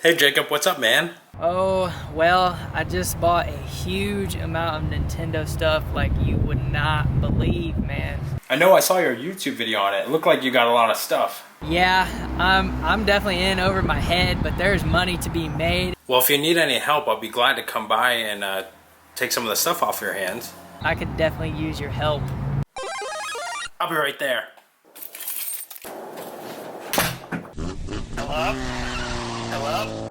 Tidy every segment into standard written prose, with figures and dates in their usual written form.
Hey Jacob, what's up, man? Oh, well, I just bought a huge amount of Nintendo stuff like you would not believe, man. I know I saw your YouTube video on it. It looked like you got a lot of stuff. Yeah, I'm definitely in over my head, but there's money to be made. Well, if you need any help, I'll be glad to come by and take some of the stuff off your hands. I could definitely use your help. I'll be right there. Hello? Hello?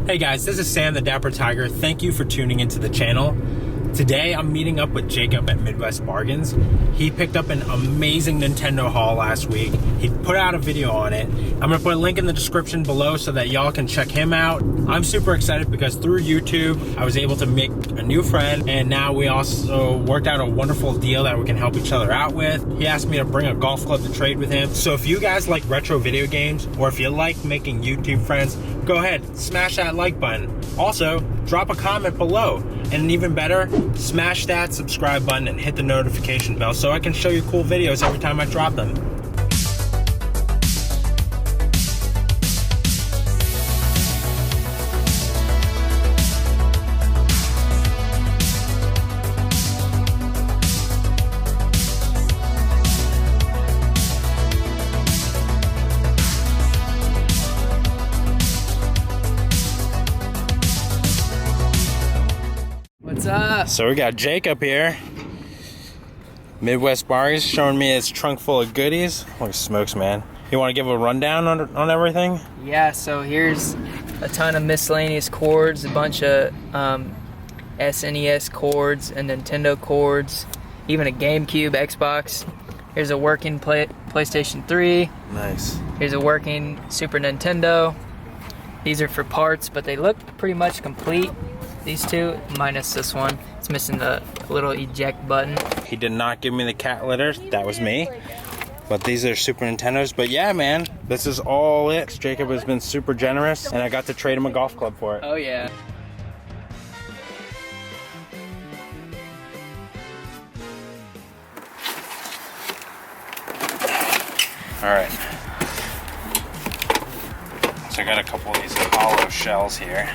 Hey guys, this is Sam the Dapper Tiger. Thank you for tuning into the channel. Today I'm meeting up with Jacob at Midwest Bargains. He picked up an amazing Nintendo haul last week. He put out a video on it. I'm gonna put a link in the description below so that y'all can check him out. I'm super excited because through YouTube, I was able to make a new friend, and now we also worked out a wonderful deal that we can help each other out with. He asked me to bring a golf club to trade with him. So if you guys like retro video games, or if you like making YouTube friends, go ahead, smash that like button. Also, drop a comment below. And even better, smash that subscribe button and hit the notification bell so I can show you cool videos every time I drop them. What's up? So we got Jacob here. Midwest Bargains showing me his trunk full of goodies. Holy smokes, man. You want to give a rundown on everything? Yeah, so here's a ton of miscellaneous cords, a bunch of SNES cords and Nintendo cords, even a GameCube, Xbox. Here's a working PlayStation 3. Nice. Here's a working Super Nintendo. These are for parts, but they look pretty much complete. These two, minus this one. It's missing the little eject button. He did not give me the cat litter. That was me. But these are Super Nintendos. But yeah, man, this is all it. Jacob has been super generous, and I got to trade him a golf club for it. Oh yeah. All right. So I got a couple of these hollow shells here.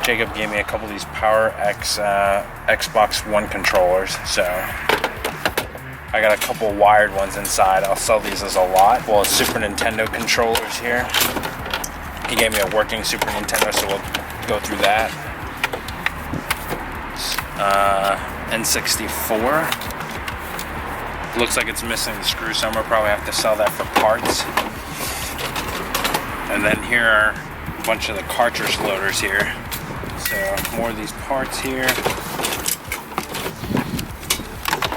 Jacob gave me a couple of these Power X Xbox One controllers, so I got a couple wired ones inside. I'll sell these as a lot. Well, it's Super Nintendo controllers here. He gave me a working Super Nintendo, so we'll go through that. N64. Looks like it's missing the screw somewhere. Probably have to sell that for parts. And then here are a bunch of the cartridge loaders here. So more of these parts here.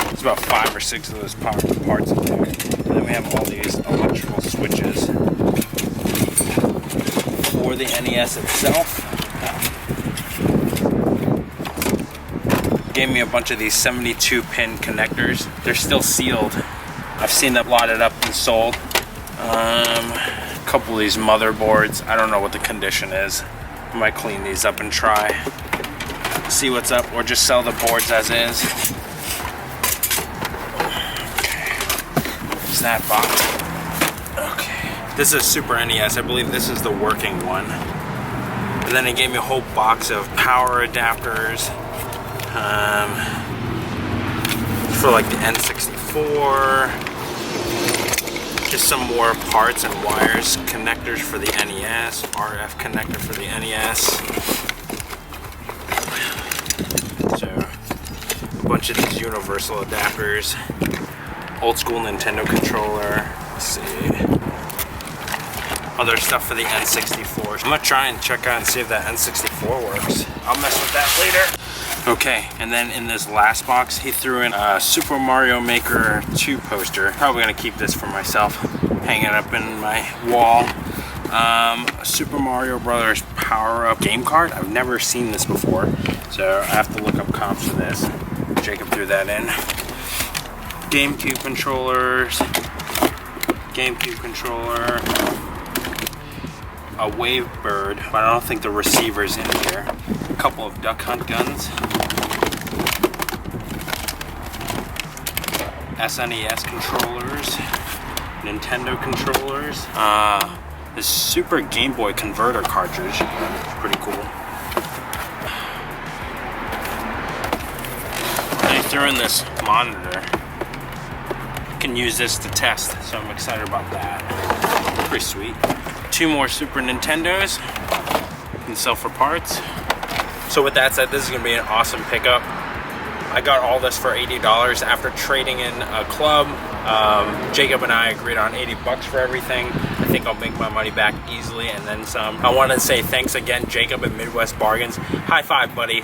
There's about 5 or 6 of those parts in there. And then we have all these electrical switches for the NES itself. Gave me a bunch of these 72-pin connectors. They're still sealed. I've seen them lotted up and sold. A couple of these motherboards. I don't know what the condition is. I might clean these up and try. See what's up, or just sell the boards as is. Okay. Is that box? Okay. This is Super NES. I believe this is the working one. And then it gave me a whole box of power adapters. For like the N64. Just some more parts and wires, connectors for the NES, RF connector for the NES. So, a bunch of these universal adapters, old school Nintendo controller. Let's see. Other stuff for the N64. I'm gonna try and check out and see if that N64 works. I'll mess with that later. Okay, and then in this last box, he threw in a Super Mario Maker 2 poster. Probably gonna keep this for myself, hang it up in my wall. A Super Mario Brothers power-up game card. I've never seen this before, so I have to look up comps for this. Jacob threw that in. GameCube controllers. GameCube controller. a wave bird, but I don't think the receiver's in here. A couple of duck hunt guns. SNES controllers. Nintendo controllers. This Super Game Boy converter cartridge. Pretty cool. They threw in this monitor. You can use this to test, so I'm excited about that. Pretty sweet. 2 more Super Nintendos. You can sell for parts. So with that said, this is gonna be an awesome pickup. I got all this for $80 after trading in a club. Jacob and I agreed on 80 bucks for everything. I think I'll make my money back easily and then some. I want to say thanks again, Jacob at Midwest Bargains. High five, buddy.